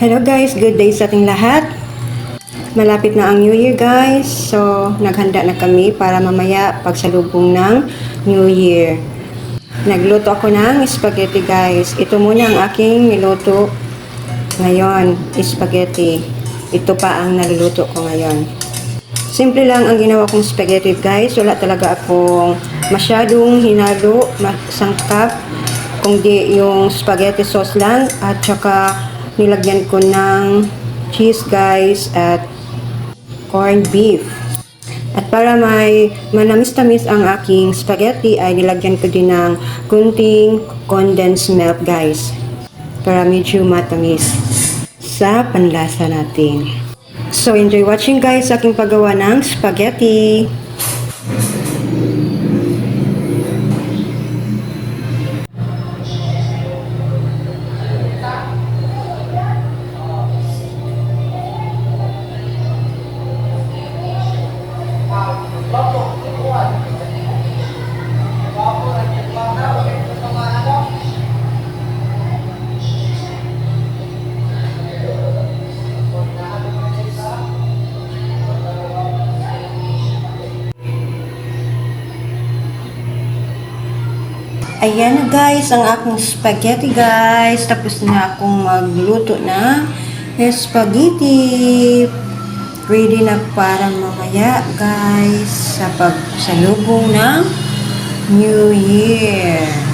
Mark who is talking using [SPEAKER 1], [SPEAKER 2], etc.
[SPEAKER 1] Hello guys, good day sa ating lahat. Malapit na ang New Year guys. So, naghanda na kami para mamaya pagsalubong ng New Year. Nagluto ako ng spaghetti guys. Ito muna ang aking niluto ngayon, spaghetti. Ito pa ang naluluto ko ngayon. Simple lang ang ginawa kong spaghetti guys. Wala talaga akong masyadong hinalo, sangkap. Kundi yung spaghetti sauce lang at saka nilagyan ko ng cheese guys at corned beef. At para may manamis-tamis ang aking spaghetti ay nilagyan ko din ng kunting condensed milk guys. Para medyo matamis sa panlasa natin. So enjoy watching guys sa aking paggawa ng spaghetti. Ayan na guys, ang aking spaghetti guys. Tapos na akong magluto na spaghetti. Ready na para mamaya guys sa pagsalubong ng New Year.